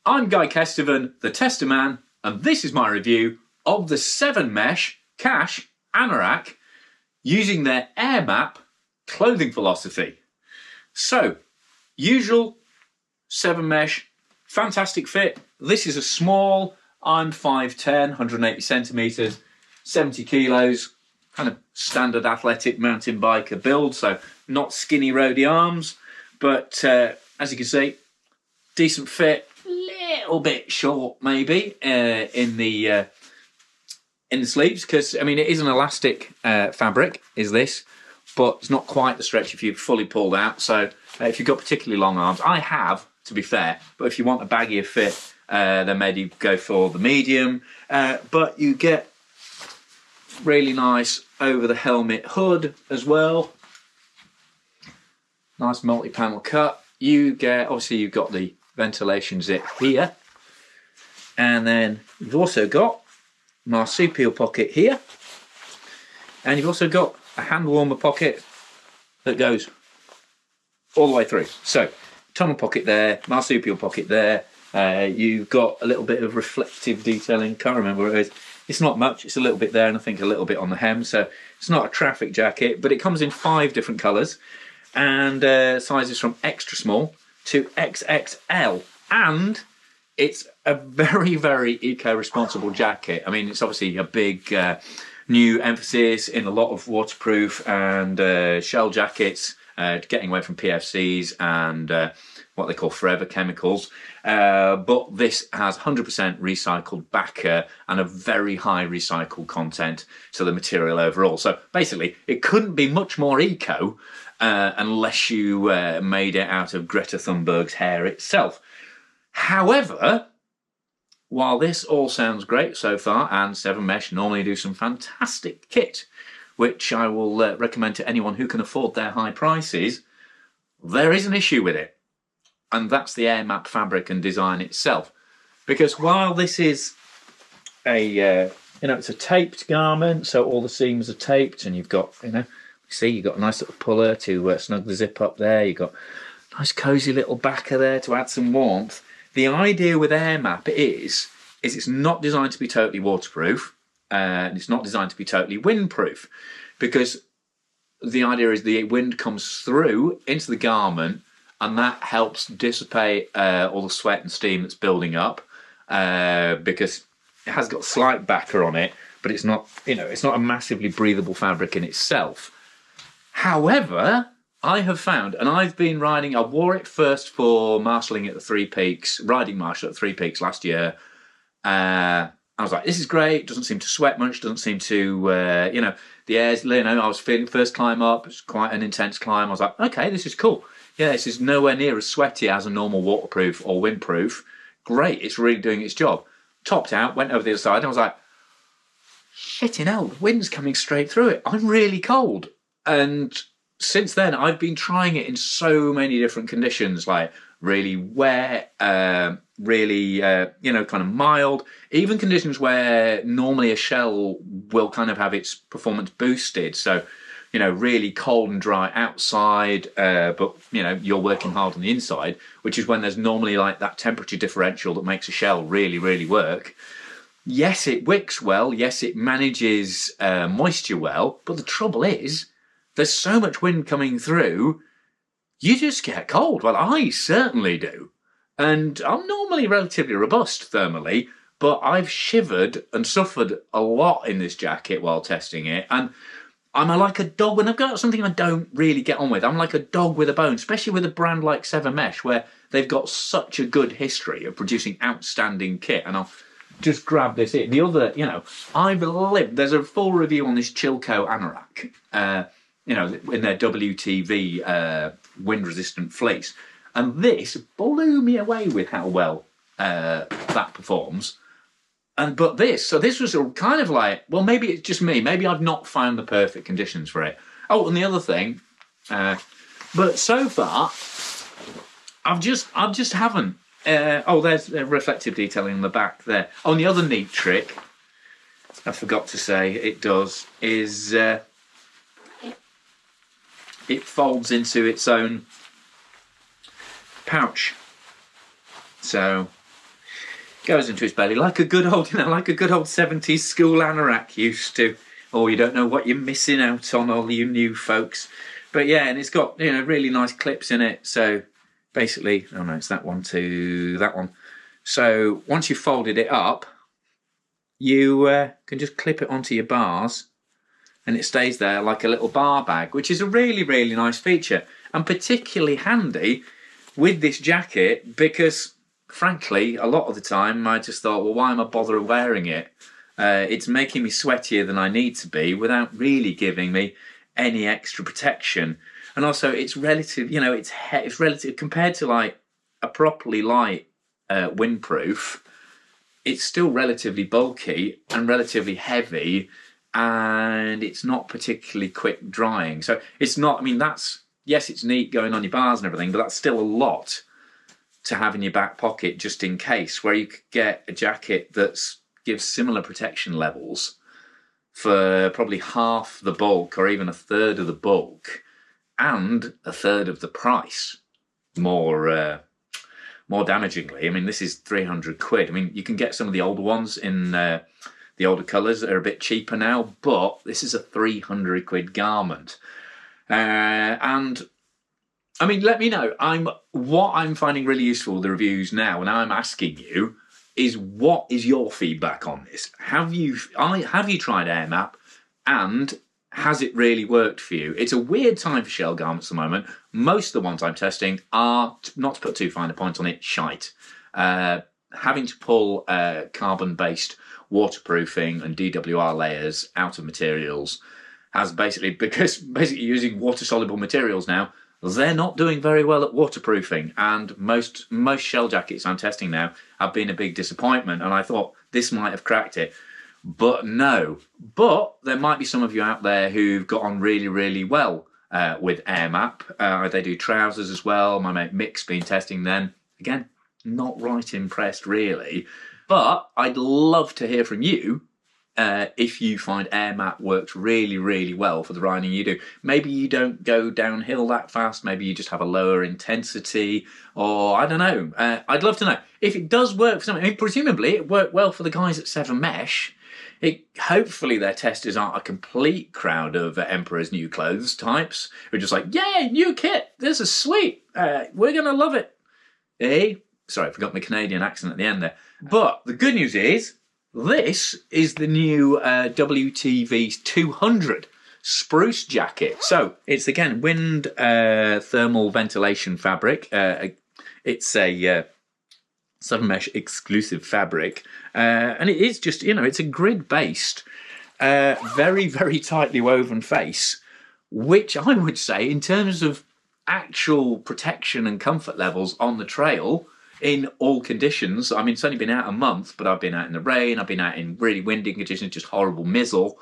I'm Guy Kestevan, the Tester Man, and this is my review of the 7 mesh Cache Anorak using their Airmap clothing philosophy. So, usual 7 mesh, fantastic fit. This is a small, I'm 5'10", 180 centimetres, 70 kilos, kind of standard athletic mountain biker build, so not skinny roady arms, but as you can see, decent fit, little bit short maybe in the sleeves, because I mean it is an elastic fabric, is this, but it's not quite the stretch if you've fully pulled out. So if you've got particularly long arms, I have, to be fair, but if you want a baggier fit, then maybe go for the medium. But you get really nice over the helmet hood as well. Nice multi-panel cut. You get, obviously you've got the ventilation zip here, and then you've also got marsupial pocket here, and you've also got a hand warmer pocket that goes all the way through. So tunnel pocket there, marsupial pocket there. You've got a little bit of reflective detailing, can't remember what it is. It's not much, it's a little bit there, and I think a little bit on the hem, so it's not a traffic jacket, but it comes in 5 different colours, and sizes from extra small to XXL, and it's a very, very eco-responsible jacket. I mean, it's obviously a big new emphasis in a lot of waterproof and shell jackets, getting away from PFCs and what they call forever chemicals. But this has 100% recycled backer and a very high recycled content to the material overall. So basically, it couldn't be much more eco unless you made it out of Greta Thunberg's hair itself. However, while this all sounds great so far, and 7 mesh normally do some fantastic kit, which I will recommend to anyone who can afford their high prices, there is an issue with it. And that's the Airmap fabric and design itself. Because while this is a, it's a taped garment, so all the seams are taped, and you've got, see, you've got a nice little puller to snug the zip up there. You've got a nice cosy little backer there to add some warmth. The idea with Airmap is it's not designed to be totally waterproof, and it's not designed to be totally windproof, because the idea is the wind comes through into the garment, and that helps dissipate all the sweat and steam that's building up, because it has got slight backer on it, but it's not, it's not a massively breathable fabric in itself. However, I have found, and I've been riding, I wore it first for marshalling at the Three Peaks, riding marshal at the Three Peaks last year. I was like, this is great, doesn't seem to sweat much, doesn't seem to, the air's, I was feeling first climb up, it's quite an intense climb. I was like, okay, this is cool. Yeah, this is nowhere near as sweaty as a normal waterproof or windproof. Great, it's really doing its job. Topped out, went over the other side, and I was like, shitting hell, the wind's coming straight through it. I'm really cold. And since then, I've been trying it in so many different conditions, like really wet, really, kind of mild, even conditions where normally a shell will kind of have its performance boosted. So, really cold and dry outside, but, you're working hard on the inside, which is when there's normally like that temperature differential that makes a shell really, really work. Yes, it wicks well. Yes, it manages moisture well. But the trouble is, there's so much wind coming through, you just get cold. Well, I certainly do. And I'm normally relatively robust thermally, but I've shivered and suffered a lot in this jacket while testing it. And I'm like a dog when I've got something I don't really get on with. I'm like a dog with a bone, especially with a brand like 7 Mesh, where they've got such a good history of producing outstanding kit. And I'll just grab this in. The other, I've lived. There's a full review on this Chilco Anorak, in their WTV wind-resistant fleece. And this blew me away with how well that performs. But this was kind of like, well, maybe it's just me. Maybe I've not found the perfect conditions for it. Oh, and the other thing, but so far, I've just haven't. There's reflective detailing on the back there. Oh, and the other neat trick, I forgot to say, it does, is it folds into its own pouch. So goes into his belly like a good old, like a good old 70s school anorak used to. Or you don't know what you're missing out on, all you new folks. But yeah, and it's got, really nice clips in it. So basically, oh no, it's that one to that one. So once you've folded it up, you can just clip it onto your bars and it stays there like a little bar bag, which is a really, really nice feature. And particularly handy with this jacket because, frankly, a lot of the time I just thought, well, why am I bothering wearing it? It's making me sweatier than I need to be without really giving me any extra protection. And also, it's relative, it's relative compared to like a properly light windproof. It's still relatively bulky and relatively heavy, and it's not particularly quick drying. So it's not. I mean, yes, it's neat going on your bars and everything, but that's still a lot to have in your back pocket just in case. Where you could get a jacket that's gives similar protection levels for probably half the bulk or even a third of the bulk and a third of the price more damagingly. I mean, this is 300 quid. I mean, you can get some of the older ones in the older colours that are a bit cheaper now, but this is a 300 quid garment. And I mean, let me know. What I'm finding really useful with the reviews now, and I'm asking you, is what is your feedback on this? Have you tried Airmap, and has it really worked for you? It's a weird time for shell garments at the moment. Most of the ones I'm testing are, not to put too fine a point on it, shite. Having to pull carbon-based waterproofing and DWR layers out of materials has because using water-soluble materials now, they're not doing very well at waterproofing, and most shell jackets I'm testing now have been a big disappointment, and I thought this might have cracked it. But no. But there might be some of you out there who've got on really, really well with Airmap. They do trousers as well. My mate Mick's been testing them. Again, not right impressed really. But I'd love to hear from you if you find Airmap works really, really well for the riding you do. Maybe you don't go downhill that fast. Maybe you just have a lower intensity, or I don't know. I'd love to know if it does work for something. I mean, presumably it worked well for the guys at 7 Mesh. Hopefully their testers aren't a complete crowd of Emperor's New Clothes types who are just like, yay, new kit. This is sweet. We're going to love it. Sorry, I forgot my Canadian accent at the end there. But the good news is, this is the new WTV 200 spruce jacket. So it's, again, wind thermal ventilation fabric. It's a 7 Mesh exclusive fabric. And it is just, it's a grid-based, very, very tightly woven face, which I would say, in terms of actual protection and comfort levels on the trail, in all conditions. I mean, it's only been out a month, but I've been out in the rain, I've been out in really windy conditions, just horrible mizzle,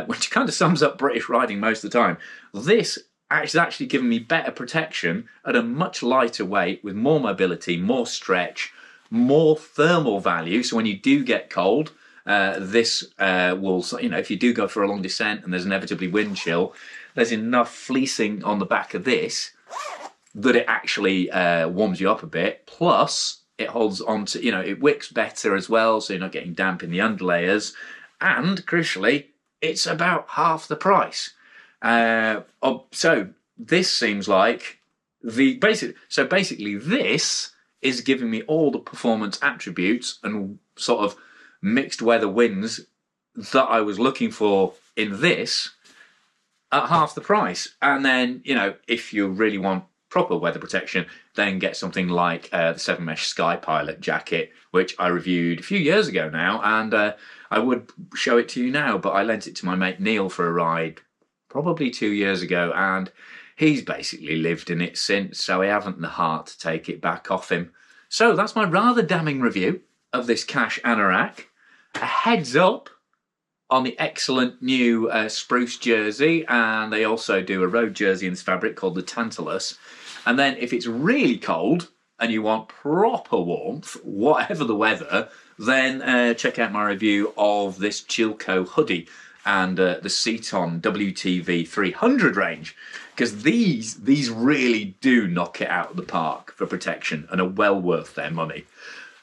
which kind of sums up British riding most of the time. This has actually given me better protection at a much lighter weight, with more mobility, more stretch, more thermal value. So when you do get cold, this will, if you do go for a long descent and there's inevitably wind chill, there's enough fleecing on the back of this that it actually warms you up a bit. Plus, it holds on to, it wicks better as well, so you're not getting damp in the underlayers. And, crucially, it's about half the price. So this seems like basically this is giving me all the performance attributes and sort of mixed weather winds that I was looking for in this at half the price. And then, if you really want proper weather protection, then get something like the 7 Mesh Sky Pilot jacket, which I reviewed a few years ago now, and I would show it to you now, but I lent it to my mate Neil for a ride probably 2 years ago, and he's basically lived in it since, so I haven't the heart to take it back off him. So that's my rather damning review of this Cache Anorak. A heads up on the excellent new spruce jersey, and they also do a road jersey in this fabric called the Tantalus. And then if it's really cold and you want proper warmth, whatever the weather, then check out my review of this Chilco hoodie and the Seaton WTV 300 range, because these really do knock it out of the park for protection and are well worth their money.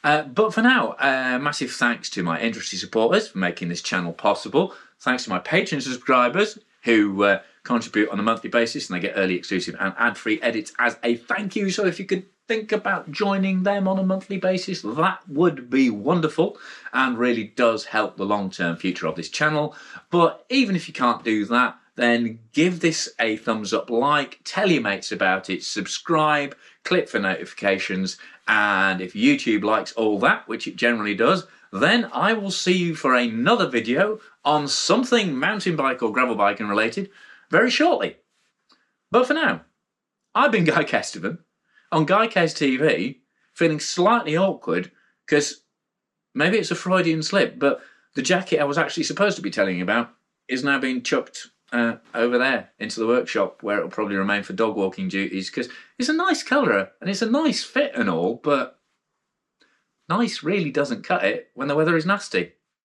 But for now, massive thanks to my industry supporters for making this channel possible. Thanks to my Patreon subscribers who contribute on a monthly basis, and they get early, exclusive and ad-free edits as a thank you. So if you could think about joining them on a monthly basis, that would be wonderful and really does help the long-term future of this channel. But even if you can't do that, then give this a thumbs up, like, tell your mates about it, subscribe, click for notifications, and if YouTube likes all that, which it generally does, then I will see you for another video on something mountain bike or gravel biking related very shortly. But for now, I've been Guy Kestevan on Guy Kes TV, feeling slightly awkward because maybe it's a Freudian slip, but the jacket I was actually supposed to be telling you about is now being chucked over there into the workshop, where it'll probably remain for dog walking duties, because it's a nice colour and it's a nice fit and all, but nice really doesn't cut it when the weather is nasty.